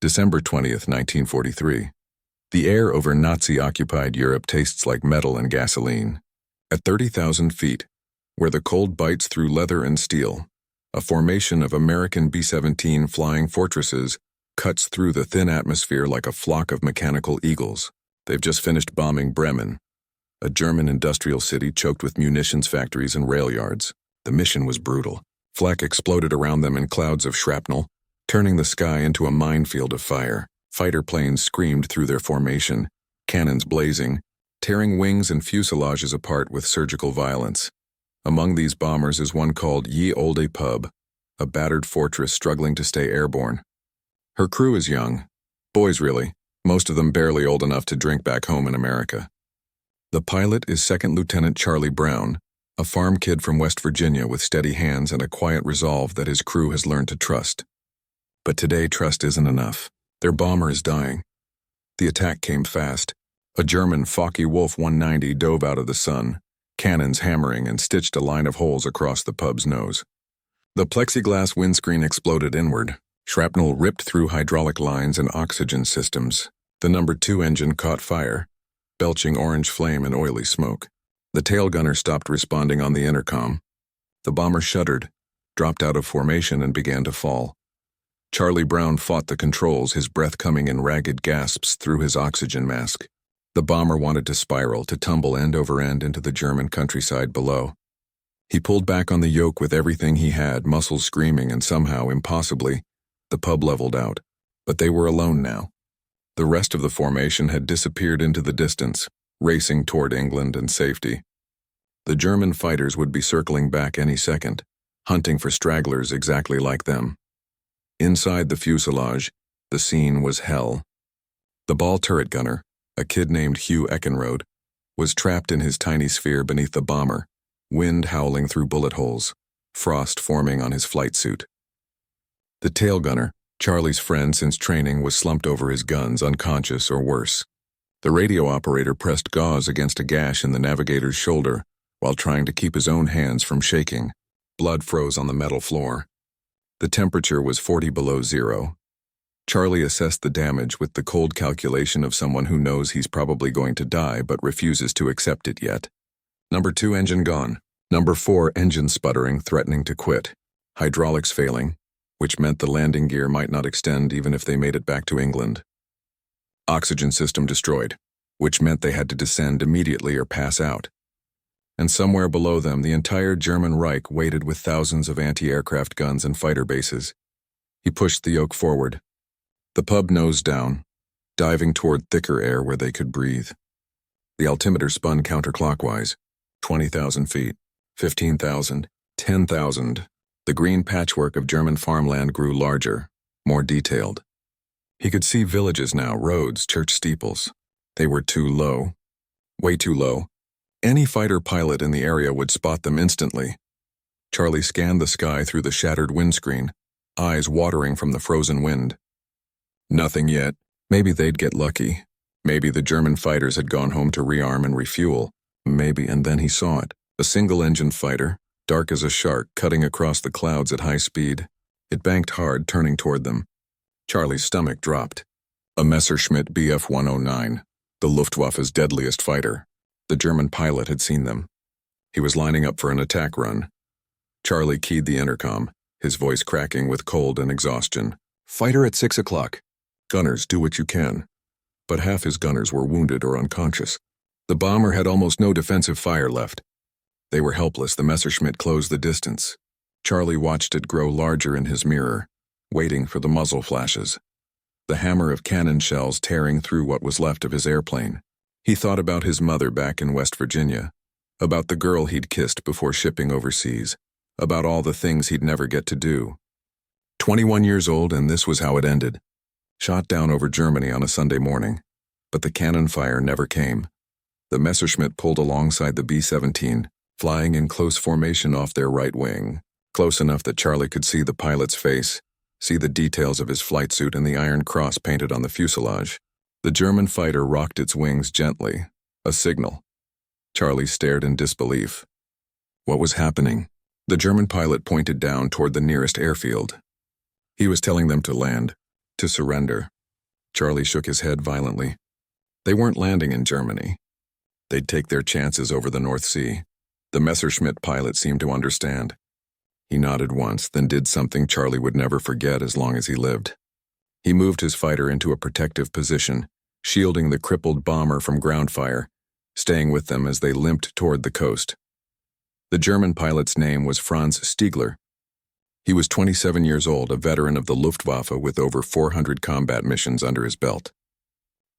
December 20th, 1943. The air over Nazi-occupied Europe tastes like metal and gasoline. At 30,000 feet, where the cold bites through leather and steel, a formation of American B-17 flying fortresses cuts through the thin atmosphere like a flock of mechanical eagles. They've just finished bombing Bremen, a German industrial city choked with munitions factories and rail yards. The mission was brutal. Flak exploded around them in clouds of shrapnel, turning the sky into a minefield of fire. Fighter planes screamed through their formation, cannons blazing, tearing wings and fuselages apart with surgical violence. Among these bombers is one called Ye Olde Pub, a battered fortress struggling to stay airborne. Her crew is young. Boys, really. Most of them barely old enough to drink back home in America. The pilot is Second Lieutenant Charlie Brown, a farm kid from West Virginia with steady hands and a quiet resolve that his crew has learned to trust. But today, trust isn't enough. Their bomber is dying. The attack came fast. A German Focke-Wulf 190 dove out of the sun, cannons hammering and stitched a line of holes across the pub's nose. The plexiglass windscreen exploded inward. Shrapnel ripped through hydraulic lines and oxygen systems. The No. 2 engine caught fire, belching orange flame and oily smoke. The tail gunner stopped responding on the intercom. The bomber shuddered, dropped out of formation and began to fall. Charlie Brown fought the controls, his breath coming in ragged gasps through his oxygen mask. The bomber wanted to spiral, to tumble end over end into the German countryside below. He pulled back on the yoke with everything he had, muscles screaming, and somehow, impossibly, the pub leveled out. But they were alone now. The rest of the formation had disappeared into the distance, racing toward England and safety. The German fighters would be circling back any second, hunting for stragglers exactly like them. Inside the fuselage, the scene was hell. The ball turret gunner, a kid named Hugh Eckenrode, was trapped in his tiny sphere beneath the bomber, wind howling through bullet holes, frost forming on his flight suit. The tail gunner, Charlie's friend since training, was slumped over his guns, unconscious or worse. The radio operator pressed gauze against a gash in the navigator's shoulder while trying to keep his own hands from shaking. Blood froze on the metal floor. The temperature was 40 below zero. Charlie assessed the damage with the cold calculation of someone who knows he's probably going to die but refuses to accept it yet. No. 2 engine gone. No. 4 engine sputtering, threatening to quit. Hydraulics failing, which meant the landing gear might not extend even if they made it back to England. Oxygen system destroyed, which meant they had to descend immediately or pass out. And somewhere below them, the entire German Reich waited with thousands of anti-aircraft guns and fighter bases. He pushed the yoke forward. The pub nosed down, diving toward thicker air where they could breathe. The altimeter spun counterclockwise. 20,000 feet, 15,000, 10,000. The green patchwork of German farmland grew larger, more detailed. He could see villages now, roads, church steeples. They were too low. Way too low. Any fighter pilot in the area would spot them instantly. Charlie scanned the sky through the shattered windscreen, eyes watering from the frozen wind. Nothing yet. Maybe they'd get lucky. Maybe the German fighters had gone home to rearm and refuel. Maybe, and then he saw it. A single-engine fighter, dark as a shark, cutting across the clouds at high speed. It banked hard, turning toward them. Charlie's stomach dropped. A Messerschmitt Bf 109, the Luftwaffe's deadliest fighter. The German pilot had seen them. He was lining up for an attack run. Charlie keyed the intercom, his voice cracking with cold and exhaustion. "Fighter at 6 o'clock. Gunners, do what you can." But half his gunners were wounded or unconscious. The bomber had almost no defensive fire left. They were helpless. The Messerschmitt closed the distance. Charlie watched it grow larger in his mirror, waiting for the muzzle flashes. The hammer of cannon shells tearing through what was left of his airplane. He thought about his mother back in West Virginia, about the girl he'd kissed before shipping overseas, about all the things he'd never get to do. 21 years old, and this was how it ended. Shot down over Germany on a Sunday morning, but the cannon fire never came. The Messerschmitt pulled alongside the B-17, flying in close formation off their right wing, close enough that Charlie could see the pilot's face, see the details of his flight suit and the iron cross painted on the fuselage. The German fighter rocked its wings gently, a signal. Charlie stared in disbelief. What was happening? The German pilot pointed down toward the nearest airfield. He was telling them to land To surrender. Charlie shook his head violently. They weren't landing in Germany. They'd take their chances over the North Sea. The Messerschmitt pilot seemed to understand. He nodded once, then did something Charlie would never forget as long as he lived. He moved his fighter into a protective position, shielding the crippled bomber from ground fire, staying with them as they limped toward the coast. The German pilot's name was Franz Stiegler. He was 27 years old, a veteran of the Luftwaffe with over 400 combat missions under his belt.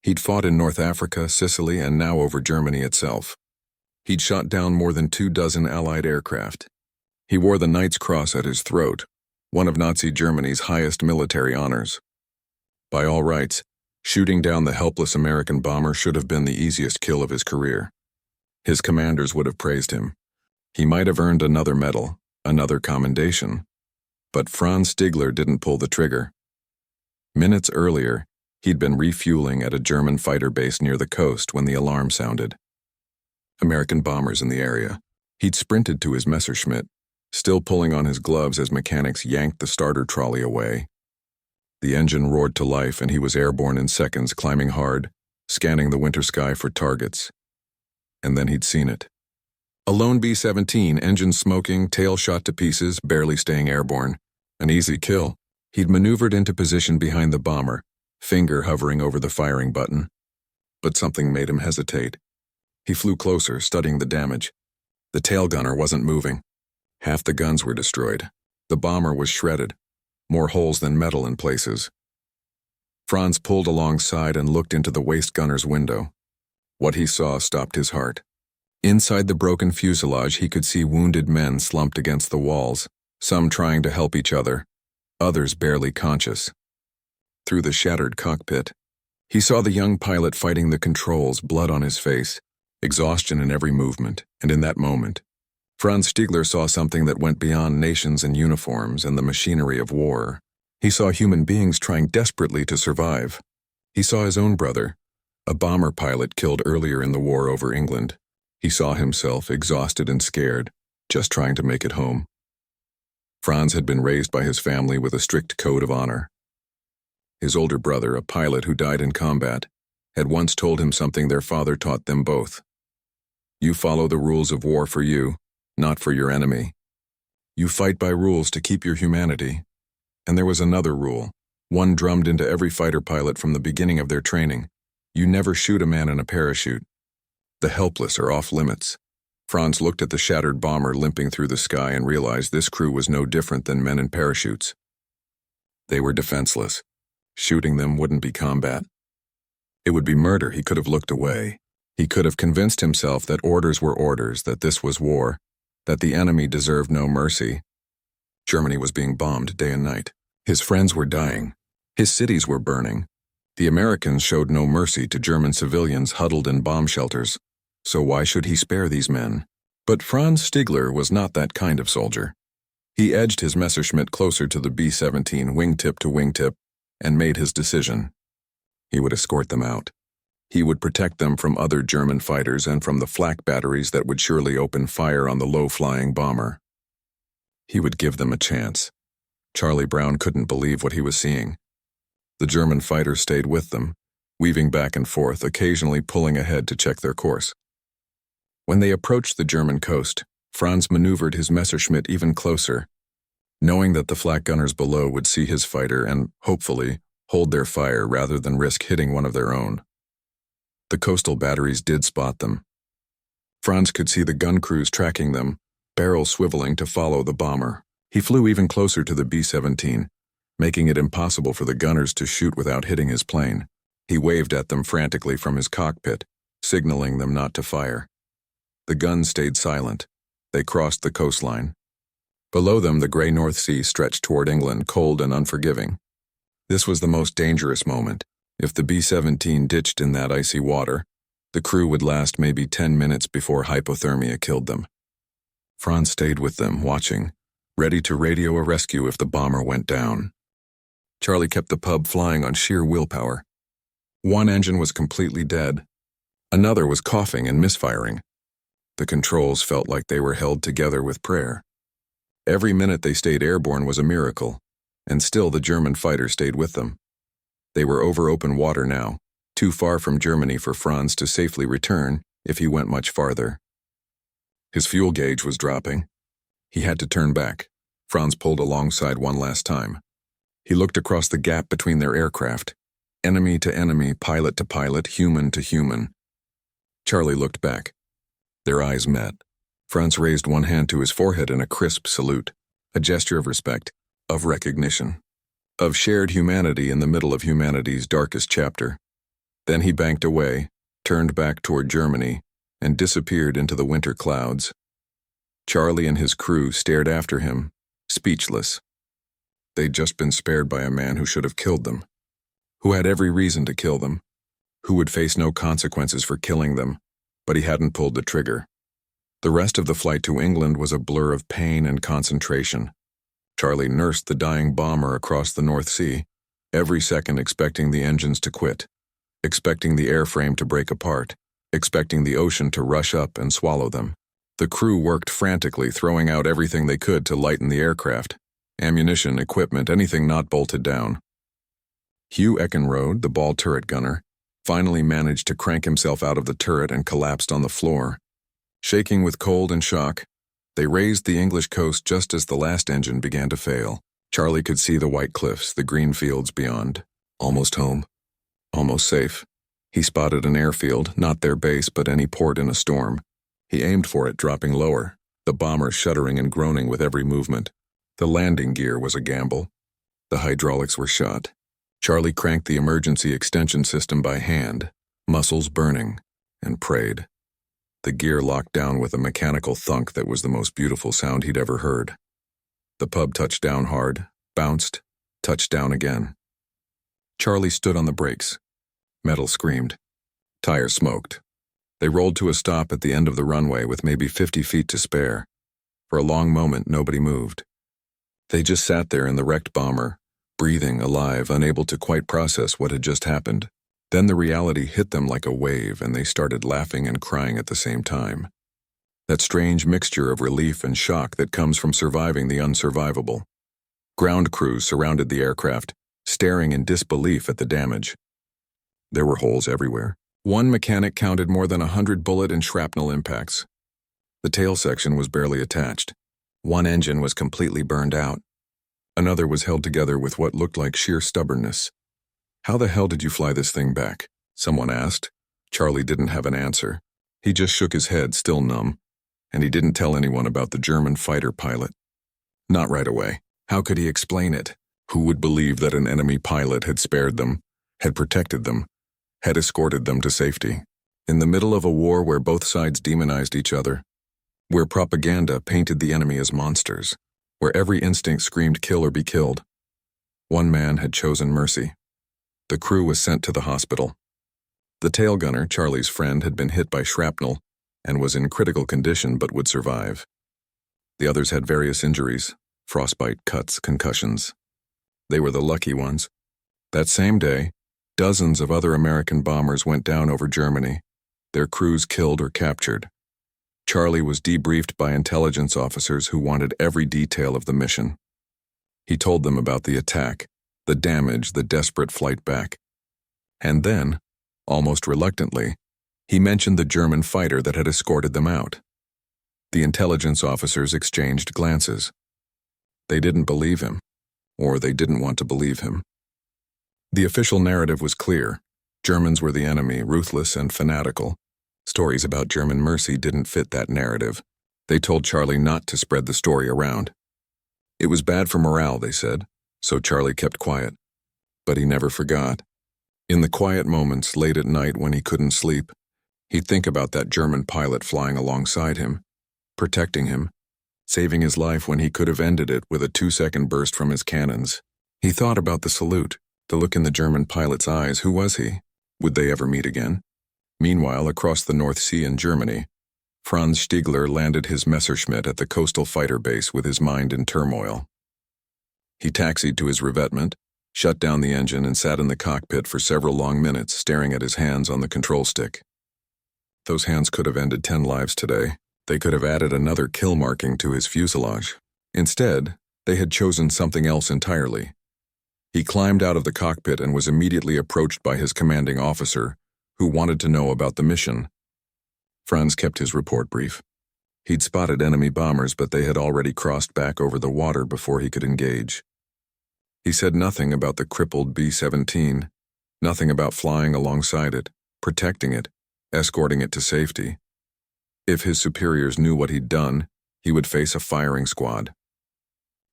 He'd fought in North Africa, Sicily, and now over Germany itself. He'd shot down more than 24 Allied aircraft. He wore the Knight's Cross at his throat, one of Nazi Germany's highest military honors. By all rights, shooting down the helpless American bomber should have been the easiest kill of his career. His commanders would have praised him. He might have earned another medal, another commendation. But Franz Stiegler didn't pull the trigger. Minutes earlier, he'd been refueling at a German fighter base near the coast when the alarm sounded. American bombers in the area. He'd sprinted to his Messerschmitt, still pulling on his gloves as mechanics yanked the starter trolley away. The engine roared to life and he was airborne in seconds, climbing hard, scanning the winter sky for targets. And then he'd seen it. A lone B-17, engine smoking, tail shot to pieces, barely staying airborne. An easy kill. He'd maneuvered into position behind the bomber, finger hovering over the firing button. But something made him hesitate. He flew closer, studying the damage. The tail gunner wasn't moving. Half the guns were destroyed. The bomber was shredded, more holes than metal in places. Franz pulled alongside and looked into the waist gunner's window. What he saw stopped his heart. Inside the broken fuselage, he could see wounded men slumped against the walls, some trying to help each other, others barely conscious. Through the shattered cockpit, he saw the young pilot fighting the controls, blood on his face, exhaustion in every movement, and in that moment, Franz Stiegler saw something that went beyond nations and uniforms and the machinery of war. He saw human beings trying desperately to survive. He saw his own brother, a bomber pilot killed earlier in the war over England. He saw himself, exhausted and scared, just trying to make it home. Franz had been raised by his family with a strict code of honor. His older brother, a pilot who died in combat, had once told him something their father taught them both. You follow the rules of war for you, not for your enemy. You fight by rules to keep your humanity. And there was another rule, one drummed into every fighter pilot from the beginning of their training. You never shoot a man in a parachute. The helpless are off limits. Franz looked at the shattered bomber limping through the sky and realized this crew was no different than men in parachutes. They were defenseless. Shooting them wouldn't be combat. It would be murder. He could have looked away. He could have convinced himself that orders were orders, that this was war, that the enemy deserved no mercy. Germany was being bombed day and night. His friends were dying. His cities were burning. The Americans showed no mercy to German civilians huddled in bomb shelters. So why should he spare these men? But Franz Stiegler was not that kind of soldier. He edged his Messerschmitt closer to the B-17 wingtip to wingtip and made his decision. He would escort them out. He would protect them from other German fighters and from the flak batteries that would surely open fire on the low-flying bomber. He would give them a chance. Charlie Brown couldn't believe what he was seeing. The German fighter stayed with them, weaving back and forth, occasionally pulling ahead to check their course. When they approached the German coast, Franz maneuvered his Messerschmitt even closer, knowing that the flak gunners below would see his fighter and, hopefully, hold their fire rather than risk hitting one of their own. The coastal batteries did spot them. Franz could see the gun crews tracking them, barrels swiveling to follow the bomber. He flew even closer to the B-17, making it impossible for the gunners to shoot without hitting his plane. He waved at them frantically from his cockpit, signaling them not to fire. The guns stayed silent. They crossed the coastline. Below them, the gray North Sea stretched toward England, cold and unforgiving. This was the most dangerous moment. If the B-17 ditched in that icy water, the crew would last maybe 10 minutes before hypothermia killed them. Franz stayed with them, watching, ready to radio a rescue if the bomber went down. Charlie kept the pub flying on sheer willpower. One engine was completely dead. Another was coughing and misfiring. The controls felt like they were held together with prayer. Every minute they stayed airborne was a miracle, and still the German fighter stayed with them. They were over open water now, too far from Germany for Franz to safely return if he went much farther. His fuel gauge was dropping. He had to turn back. Franz pulled alongside one last time. He looked across the gap between their aircraft. Enemy to enemy, pilot to pilot, human to human. Charlie looked back. Their eyes met. Franz raised one hand to his forehead in a crisp salute, a gesture of respect, of recognition, of shared humanity in the middle of humanity's darkest chapter. Then he banked away, turned back toward Germany, and disappeared into the winter clouds. Charlie and his crew stared after him, speechless. They'd just been spared by a man who should have killed them, who had every reason to kill them, who would face no consequences for killing them, but he hadn't pulled the trigger. The rest of the flight to England was a blur of pain and concentration. Charlie nursed the dying bomber across the North Sea, every second expecting the engines to quit, expecting the airframe to break apart, expecting the ocean to rush up and swallow them. The crew worked frantically, throwing out everything they could to lighten the aircraft, ammunition, equipment, anything not bolted down. Hugh Eckenrode, the ball turret gunner, finally managed to crank himself out of the turret and collapsed on the floor. Shaking with cold and shock, they raised the English coast just as the last engine began to fail. Charlie could see the white cliffs, the green fields beyond. Almost home. Almost safe. He spotted an airfield, not their base, but any port in a storm. He aimed for it, dropping lower, the bomber shuddering and groaning with every movement. The landing gear was a gamble. The hydraulics were shot. Charlie cranked the emergency extension system by hand, muscles burning, and prayed. The gear locked down with a mechanical thunk that was the most beautiful sound he'd ever heard. The pub touched down hard, bounced, touched down again. Charlie stood on the brakes. Metal screamed. Tires smoked. They rolled to a stop at the end of the runway with maybe 50 feet to spare. For a long moment, nobody moved. They just sat there in the wrecked bomber, breathing, alive, unable to quite process what had just happened. Then the reality hit them like a wave, and they started laughing and crying at the same time. That strange mixture of relief and shock that comes from surviving the unsurvivable. Ground crews surrounded the aircraft, staring in disbelief at the damage. There were holes everywhere. One mechanic counted more than 100 bullet and shrapnel impacts. The tail section was barely attached. One engine was completely burned out. Another was held together with what looked like sheer stubbornness. "How the hell did you fly this thing back?" someone asked. Charlie didn't have an answer. He just shook his head, still numb, and he didn't tell anyone about the German fighter pilot. Not right away. How could he explain it? Who would believe that an enemy pilot had spared them, had protected them, had escorted them to safety? In the middle of a war where both sides demonized each other, where propaganda painted the enemy as monsters, where every instinct screamed kill or be killed, one man had chosen mercy. The crew was sent to the hospital. The tail gunner, Charlie's friend, had been hit by shrapnel and was in critical condition but would survive. The others had various injuries, frostbite, cuts, concussions. They were the lucky ones. That same day, dozens of other American bombers went down over Germany, their crews killed or captured. Charlie was debriefed by intelligence officers who wanted every detail of the mission. He told them about the attack, the damage, the desperate flight back. And then, almost reluctantly, he mentioned the German fighter that had escorted them out. The intelligence officers exchanged glances. They didn't believe him, or they didn't want to believe him. The official narrative was clear. Germans were the enemy, ruthless and fanatical. Stories about German mercy didn't fit that narrative. They told Charlie not to spread the story around. It was bad for morale, they said, so Charlie kept quiet. But he never forgot. In the quiet moments late at night when he couldn't sleep, he'd think about that German pilot flying alongside him, protecting him, saving his life when he could have ended it with a 2-second burst from his cannons. He thought about the salute, the look in the German pilot's eyes. Who was he? Would they ever meet again? Meanwhile, across the North Sea in Germany, Franz Stiegler landed his Messerschmitt at the coastal fighter base with his mind in turmoil. He taxied to his revetment, shut down the engine, and sat in the cockpit for several long minutes, staring at his hands on the control stick. Those hands could have ended 10 lives today. They could have added another kill marking to his fuselage. Instead, they had chosen something else entirely. He climbed out of the cockpit and was immediately approached by his commanding officer, who wanted to know about the mission. Franz kept his report brief. He'd spotted enemy bombers, but they had already crossed back over the water before he could engage. He said nothing about the crippled B-17, nothing about flying alongside it, protecting it, escorting it to safety. If his superiors knew what he'd done, he would face a firing squad.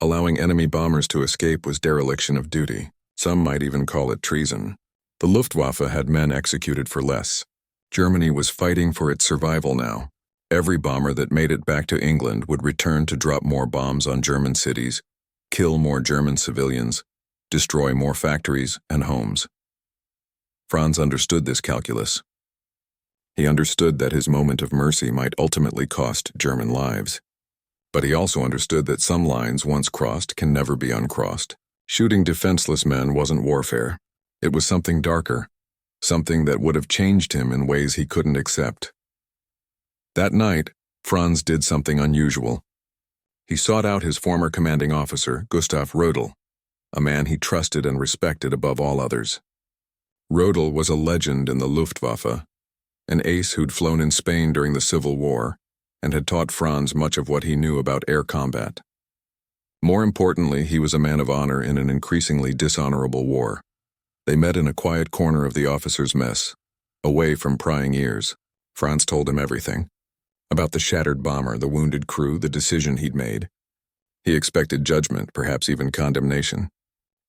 Allowing enemy bombers to escape was dereliction of duty. Some might even call it treason. The Luftwaffe had men executed for less. Germany was fighting for its survival now. Every bomber that made it back to England would return to drop more bombs on German cities, kill more German civilians, destroy more factories and homes. Franz understood this calculus. He understood that his moment of mercy might ultimately cost German lives. But he also understood that some lines once crossed can never be uncrossed. Shooting defenseless men wasn't warfare. It was something darker, something that would have changed him in ways he couldn't accept. That night, Franz did something unusual. He sought out his former commanding officer, Gustav Rödel, a man he trusted and respected above all others. Rödel was a legend in the Luftwaffe, an ace who'd flown in Spain during the Civil War and had taught Franz much of what he knew about air combat. More importantly, he was a man of honor in an increasingly dishonorable war. They met in a quiet corner of the officers' mess, away from prying ears. Franz told him everything. About the shattered bomber, the wounded crew, the decision he'd made. He expected judgment, perhaps even condemnation.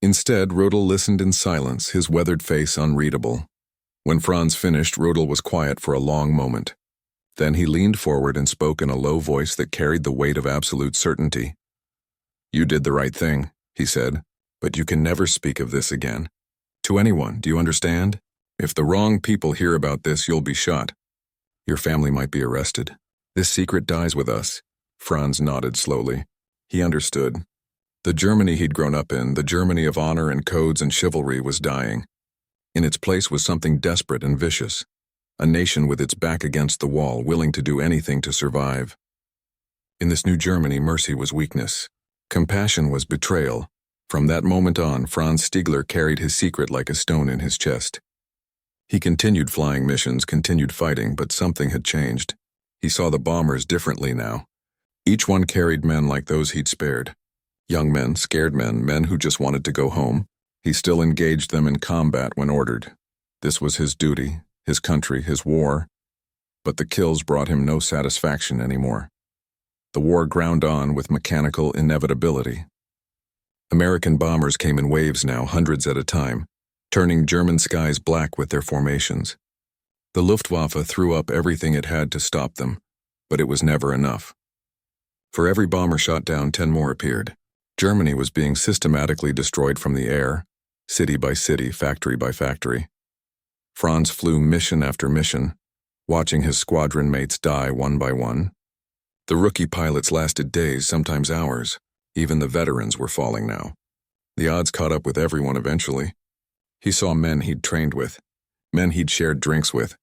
Instead, Rödel listened in silence, his weathered face unreadable. When Franz finished, Rödel was quiet for a long moment. Then he leaned forward and spoke in a low voice that carried the weight of absolute certainty. "You did the right thing," he said, "but you can never speak of this again. To anyone, do you understand? If the wrong people hear about this, you'll be shot. Your family might be arrested. This secret dies with us." Franz nodded slowly. He understood. The Germany he'd grown up in, the Germany of honor and codes and chivalry, was dying. In its place was something desperate and vicious, a nation with its back against the wall, willing to do anything to survive. In this new Germany, mercy was weakness. Compassion was betrayal. From that moment on, Franz Stiegler carried his secret like a stone in his chest. He continued flying missions, continued fighting, but something had changed. He saw the bombers differently now. Each one carried men like those he'd spared. Young men, scared men, men who just wanted to go home. He still engaged them in combat when ordered. This was his duty, his country, his war. But the kills brought him no satisfaction anymore. The war ground on with mechanical inevitability. American bombers came in waves now, hundreds at a time, turning German skies black with their formations. The Luftwaffe threw up everything it had to stop them, but it was never enough. For every bomber shot down, 10 more appeared. Germany was being systematically destroyed from the air, city by city, factory by factory. Franz flew mission after mission, watching his squadron mates die one by one. The rookie pilots lasted days, sometimes hours. Even the veterans were falling now. The odds caught up with everyone eventually. He saw men he'd trained with, men he'd shared drinks with,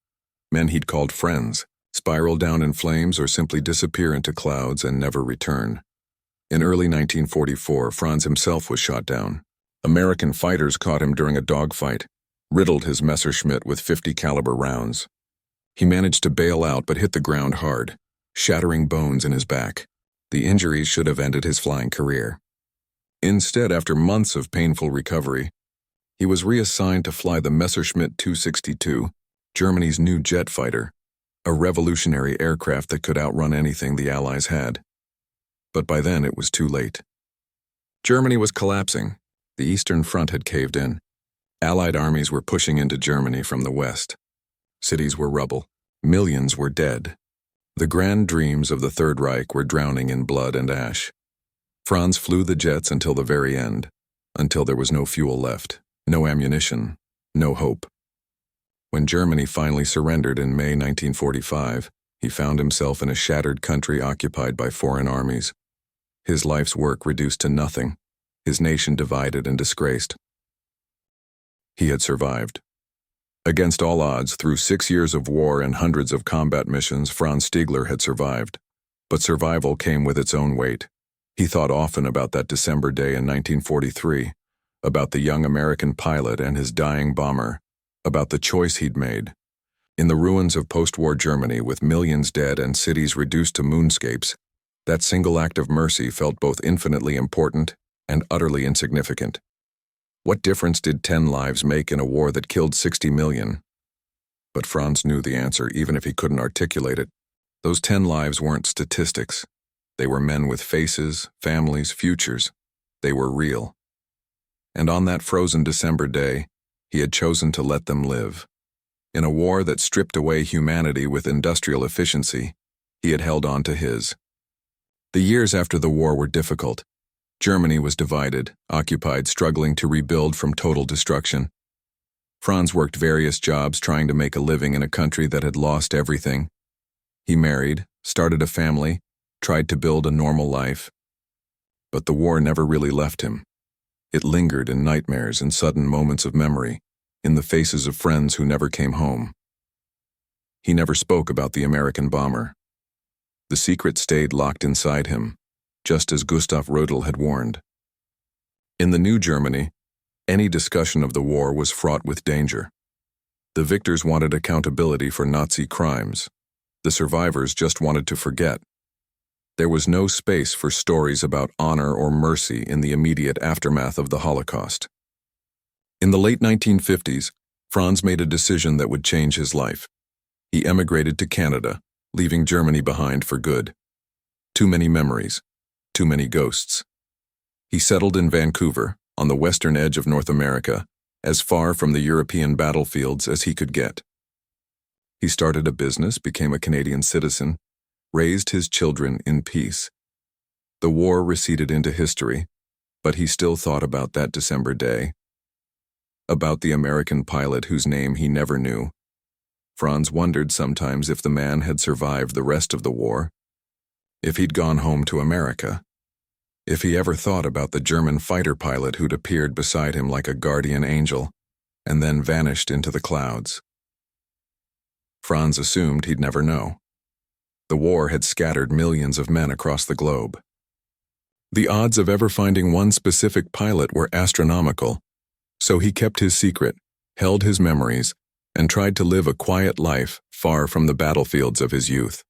men he'd called friends, spiral down in flames or simply disappear into clouds and never return. In early 1944, Franz himself was shot down. American fighters caught him during a dogfight, riddled his Messerschmitt with .50 caliber rounds. He managed to bail out but hit the ground hard, shattering bones in his back. The injuries should have ended his flying career. Instead, after months of painful recovery, he was reassigned to fly the Messerschmitt 262, Germany's new jet fighter, a revolutionary aircraft that could outrun anything the Allies had. But by then it was too late. Germany was collapsing. The Eastern Front had caved in. Allied armies were pushing into Germany from the west. Cities were rubble. Millions were dead. The grand dreams of the Third Reich were drowning in blood and ash. Franz flew the jets until the very end, until there was no fuel left, no ammunition, no hope. When Germany finally surrendered in May 1945, he found himself in a shattered country occupied by foreign armies. His life's work reduced to nothing, his nation divided and disgraced. He had survived. Against all odds, through 6 years of war and hundreds of combat missions, Franz Stiegler had survived. But survival came with its own weight. He thought often about that December day in 1943, about the young American pilot and his dying bomber, about the choice he'd made. In the ruins of post-war Germany, with millions dead and cities reduced to moonscapes, that single act of mercy felt both infinitely important and utterly insignificant. What difference did 10 lives make in a war that killed 60 million? But Franz knew the answer, even if he couldn't articulate it. Those 10 lives weren't statistics. They were men with faces, families, futures. They were real. And on that frozen December day, he had chosen to let them live. In a war that stripped away humanity with industrial efficiency, he had held on to his. The years after the war were difficult. Germany was divided, occupied, struggling to rebuild from total destruction. Franz worked various jobs trying to make a living in a country that had lost everything. He married, started a family, tried to build a normal life. But the war never really left him. It lingered in nightmares and sudden moments of memory, in the faces of friends who never came home. He never spoke about the American bomber. The secret stayed locked inside him, just as Gustav Rödel had warned. In the new Germany, any discussion of the war was fraught with danger. The victors wanted accountability for Nazi crimes. The survivors just wanted to forget. There was no space for stories about honor or mercy in the immediate aftermath of the Holocaust. In the late 1950s, Franz made a decision that would change his life. He emigrated to Canada, leaving Germany behind for good. Too many memories, too many ghosts. He settled in Vancouver, on the western edge of North America, as far from the European battlefields as he could get. He started a business, became a Canadian citizen, raised his children in peace. The war receded into history, but he still thought about that December day. About the American pilot whose name he never knew. Franz wondered sometimes if the man had survived the rest of the war, if he'd gone home to America, if he ever thought about the German fighter pilot who'd appeared beside him like a guardian angel and then vanished into the clouds. Franz assumed he'd never know. The war had scattered millions of men across the globe. The odds of ever finding one specific pilot were astronomical, so he kept his secret, held his memories, and tried to live a quiet life far from the battlefields of his youth.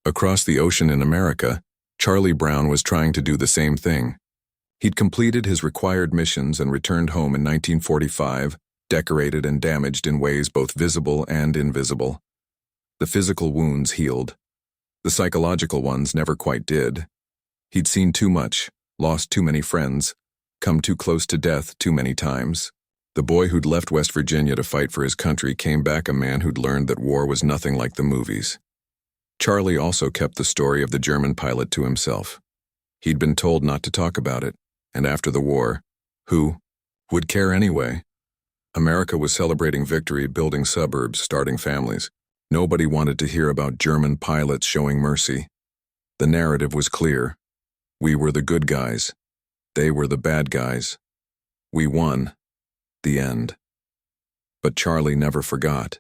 Across the ocean in America, Charlie Brown was trying to do the same thing. He'd completed his required missions and returned home in 1945, decorated and damaged in ways both visible and invisible. The physical wounds healed. The psychological ones never quite did. He'd seen too much, lost too many friends, come too close to death too many times. The boy who'd left West Virginia to fight for his country came back a man who'd learned that war was nothing like the movies. Charlie also kept the story of the German pilot to himself. He'd been told not to talk about it, and after the war, who would care anyway? America was celebrating victory, building suburbs, starting families. Nobody wanted to hear about German pilots showing mercy. The narrative was clear. We were the good guys. They were the bad guys. We won. The end. But Charlie never forgot.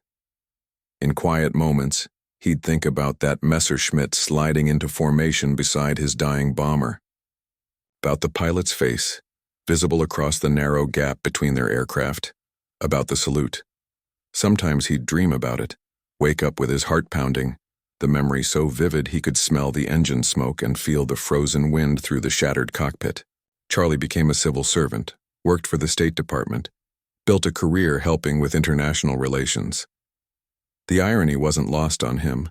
In quiet moments, he'd think about that Messerschmitt sliding into formation beside his dying bomber. About the pilot's face, visible across the narrow gap between their aircraft. About the salute. Sometimes he'd dream about it, wake up with his heart pounding, the memory so vivid he could smell the engine smoke and feel the frozen wind through the shattered cockpit. Charlie became a civil servant, worked for the State Department, built a career helping with international relations. The irony wasn't lost on him,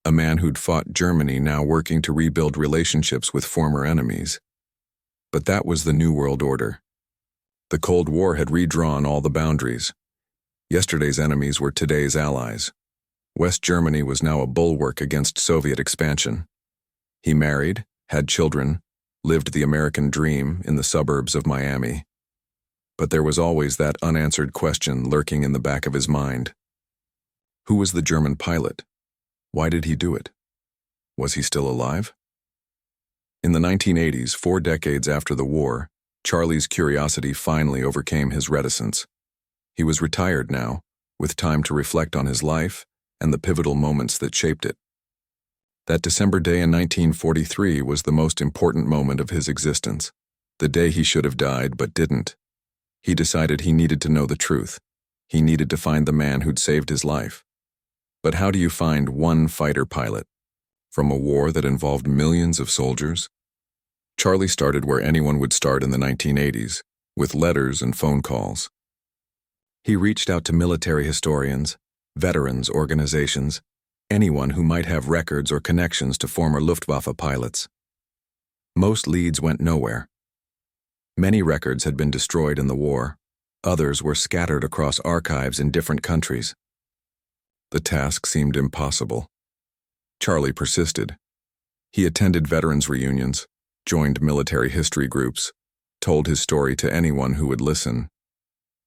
a man who'd fought Germany now working to rebuild relationships with former enemies. But that was the New World Order. The Cold War had redrawn all the boundaries. Yesterday's enemies were today's allies. West Germany was now a bulwark against Soviet expansion. He married, had children, lived the American dream in the suburbs of Miami. But there was always that unanswered question lurking in the back of his mind. Who was the German pilot? Why did he do it? Was he still alive? In the 1980s, 4 decades after the war, Charlie's curiosity finally overcame his reticence. He was retired now, with time to reflect on his life and the pivotal moments that shaped it. That December day in 1943 was the most important moment of his existence. The day he should have died but didn't. He decided he needed to know the truth. He needed to find the man who'd saved his life. But how do you find one fighter pilot from a war that involved millions of soldiers? Charlie started where anyone would start in the 1980s, with letters and phone calls. He reached out to military historians, veterans organizations, anyone who might have records or connections to former Luftwaffe pilots. Most leads went nowhere. Many records had been destroyed in the war. Others were scattered across archives in different countries. The task seemed impossible. Charlie persisted. He attended veterans reunions, joined military history groups, told his story to anyone who would listen.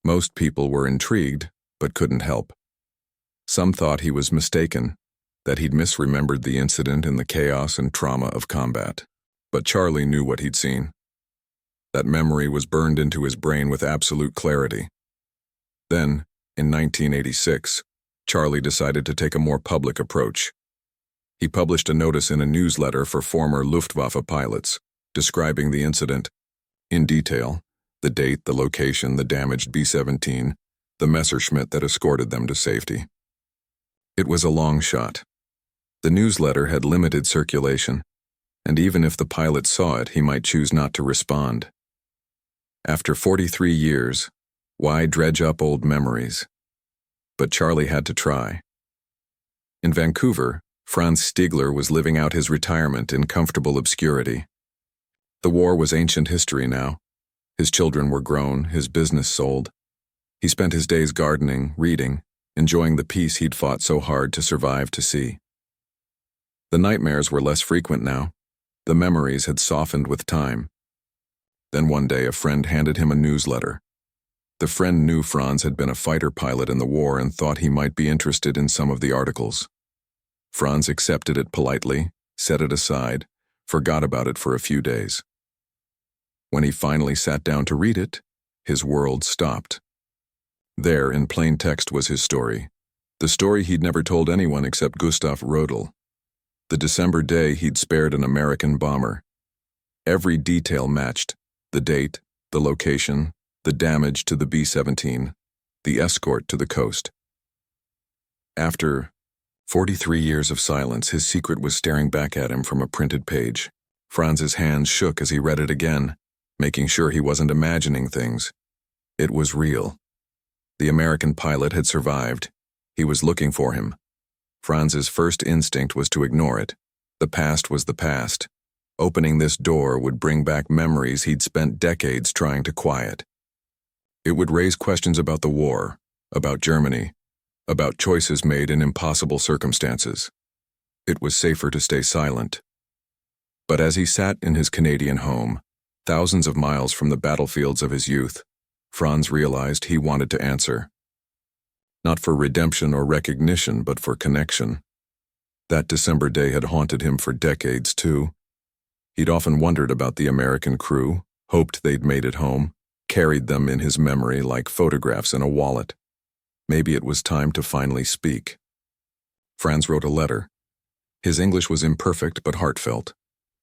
Most people were intrigued, but couldn't help. Some thought he was mistaken, that he'd misremembered the incident in the chaos and trauma of combat. But Charlie knew what he'd seen. That memory was burned into his brain with absolute clarity. Then, in 1986, Charlie decided to take a more public approach. He published a notice in a newsletter for former Luftwaffe pilots, describing the incident in detail: the date, the location, the damaged B-17, the Messerschmitt that escorted them to safety. It was a long shot. The newsletter had limited circulation, and even if the pilot saw it, he might choose not to respond. After 43 years, why dredge up old memories? But Charlie had to try. In Vancouver, Franz Stiegler was living out his retirement in comfortable obscurity. The war was ancient history now. His children were grown, his business sold. He spent his days gardening, reading, enjoying the peace he'd fought so hard to survive to see. The nightmares were less frequent now. The memories had softened with time. Then one day a friend handed him a newsletter. The friend knew Franz had been a fighter pilot in the war and thought he might be interested in some of the articles. Franz accepted it politely, set it aside, forgot about it for a few days. When he finally sat down to read it, his world stopped. There, in plain text, was his story. The story he'd never told anyone except Gustav Rodel. The December day he'd spared an American bomber. Every detail matched: the date, the location, the damage to the B-17, the escort to the coast. After 43 years of silence, his secret was staring back at him from a printed page. Franz's hands shook as he read it again, making sure he wasn't imagining things. It was real. The American pilot had survived. He was looking for him. Franz's first instinct was to ignore it. The past was the past. Opening this door would bring back memories he'd spent decades trying to quiet. It would raise questions about the war, about Germany, about choices made in impossible circumstances. It was safer to stay silent. But as he sat in his Canadian home, thousands of miles from the battlefields of his youth, Franz realized he wanted to answer. Not for redemption or recognition, but for connection. That December day had haunted him for decades, too. He'd often wondered about the American crew, hoped they'd made it home, carried them in his memory like photographs in a wallet. Maybe it was time to finally speak. Franz wrote a letter. His English was imperfect but heartfelt.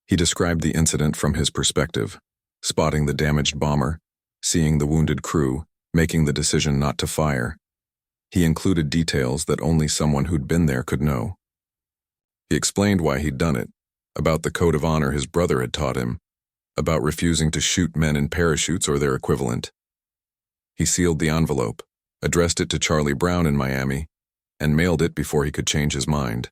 He described the incident from his perspective, spotting the damaged bomber, seeing the wounded crew, making the decision not to fire. He included details that only someone who'd been there could know. He explained why he'd done it, about the code of honor his brother had taught him, about refusing to shoot men in parachutes or their equivalent. He sealed the envelope, addressed it to Charlie Brown in Miami, and mailed it before he could change his mind.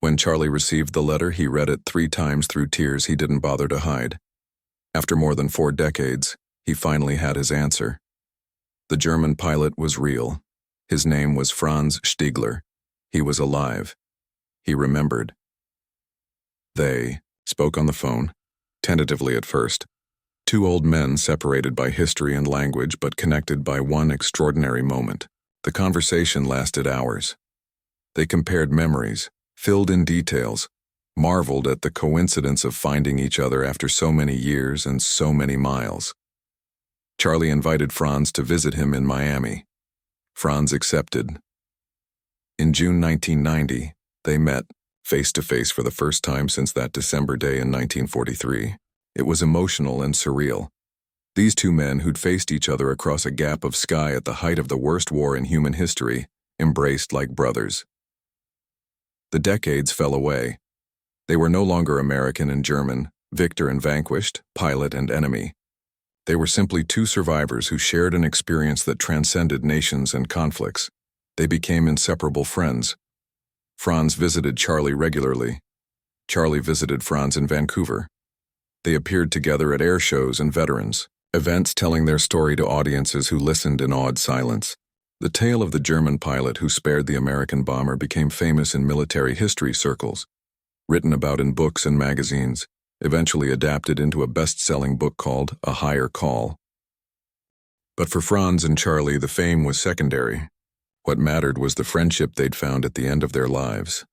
When Charlie received the letter, he read it 3 times through tears he didn't bother to hide. After more than 4 decades, he finally had his answer. The German pilot was real. His name was Franz Stiegler. He was alive. He remembered. They spoke on the phone, tentatively at first. 2 old men separated by history and language but connected by one extraordinary moment. The conversation lasted hours. They compared memories, filled in details, marveled at the coincidence of finding each other after so many years and so many miles. Charlie invited Franz to visit him in Miami. Franz accepted. In June 1990, they met, face to face for the first time since that December day in 1943. It was emotional and surreal. These two men who'd faced each other across a gap of sky at the height of the worst war in human history embraced like brothers. The decades fell away. They were no longer American and German, victor and vanquished, pilot and enemy. They were simply two survivors who shared an experience that transcended nations and conflicts. They became inseparable friends. Franz visited Charlie regularly. Charlie visited Franz in Vancouver. They appeared together at air shows and veterans events, telling their story to audiences who listened in awed silence. The tale of the German pilot who spared the American bomber became famous in military history circles, written about in books and magazines, eventually adapted into a best-selling book called A Higher Call. But for Franz and Charlie, the fame was secondary. What mattered was the friendship they'd found at the end of their lives,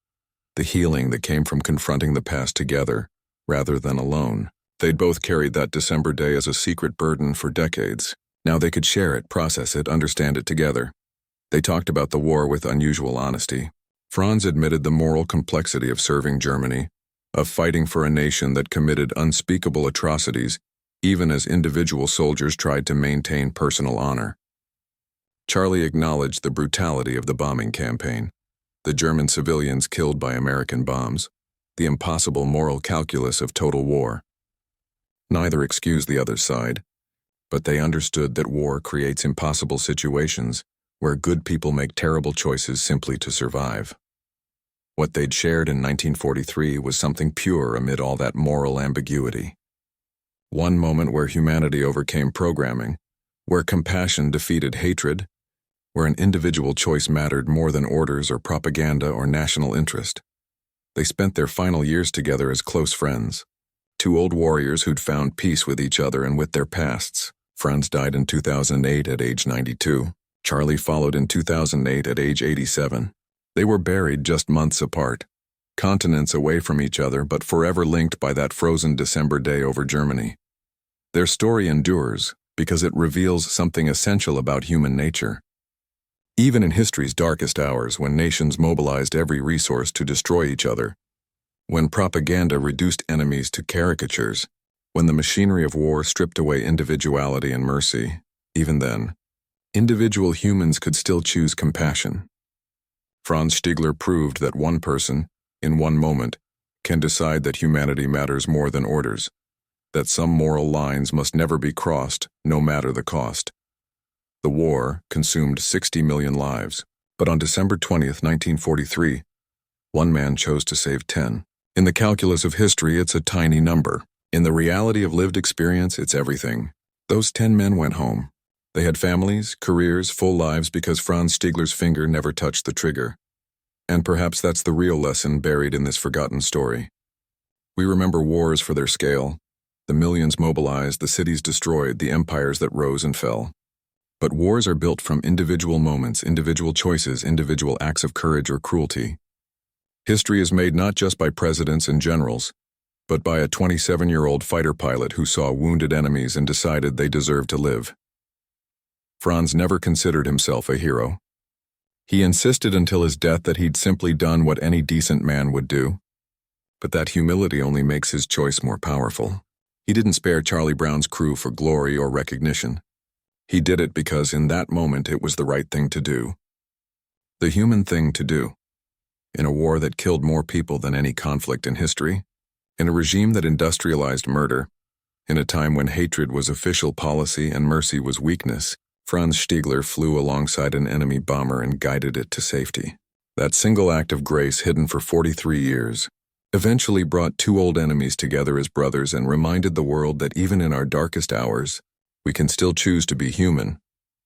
the healing that came from confronting the past together, rather than alone. They'd both carried that December day as a secret burden for decades. Now they could share it, process it, understand it together. They talked about the war with unusual honesty. Franz admitted the moral complexity of serving Germany, of fighting for a nation that committed unspeakable atrocities, even as individual soldiers tried to maintain personal honor. Charlie acknowledged the brutality of the bombing campaign, the German civilians killed by American bombs, the impossible moral calculus of total war. Neither excused the other's side, but they understood that war creates impossible situations where good people make terrible choices simply to survive. What they'd shared in 1943 was something pure amid all that moral ambiguity. One moment where humanity overcame programming, where compassion defeated hatred, where an individual choice mattered more than orders or propaganda or national interest. They spent their final years together as close friends. Two old warriors who'd found peace with each other and with their pasts. Franz died in 2008 at age 92. Charlie followed in 2008 at age 87. They were buried just months apart, continents away from each other but forever linked by that frozen December day over Germany. Their story endures because it reveals something essential about human nature. Even in history's darkest hours, when nations mobilized every resource to destroy each other, when propaganda reduced enemies to caricatures, when the machinery of war stripped away individuality and mercy, even then, individual humans could still choose compassion. Franz Stigler proved that one person, in one moment, can decide that humanity matters more than orders, that some moral lines must never be crossed, no matter the cost. The war consumed 60 million lives, but on December 20th, 1943, one man chose to save 10. In the calculus of history, it's a tiny number. In the reality of lived experience, it's everything. Those 10 men went home. They had families, careers, full lives because Franz Stigler's finger never touched the trigger. And perhaps that's the real lesson buried in this forgotten story. We remember wars for their scale, the millions mobilized, the cities destroyed, the empires that rose and fell. But wars are built from individual moments, individual choices, individual acts of courage or cruelty. History is made not just by presidents and generals, but by a 27-year-old fighter pilot who saw wounded enemies and decided they deserved to live. Franz never considered himself a hero. He insisted until his death that he'd simply done what any decent man would do. But that humility only makes his choice more powerful. He didn't spare Charlie Brown's crew for glory or recognition. He did it because in that moment it was the right thing to do. The human thing to do. In a war that killed more people than any conflict in history, in a regime that industrialized murder, in a time when hatred was official policy and mercy was weakness, Franz Stigler flew alongside an enemy bomber and guided it to safety. That single act of grace, hidden for 43 years, eventually brought two old enemies together as brothers and reminded the world that even in our darkest hours, we can still choose to be human.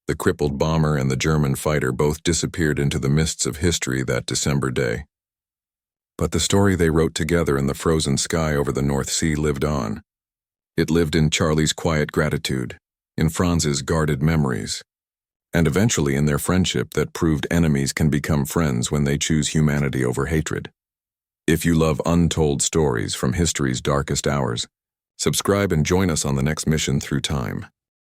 The crippled bomber and the German fighter both disappeared into the mists of history that December day. But the story they wrote together in the frozen sky over the North Sea lived on. It lived in Charlie's quiet gratitude, in Franz's guarded memories, and eventually in their friendship that proved enemies can become friends when they choose humanity over hatred. If you love untold stories from history's darkest hours, subscribe and join us on the next mission through time.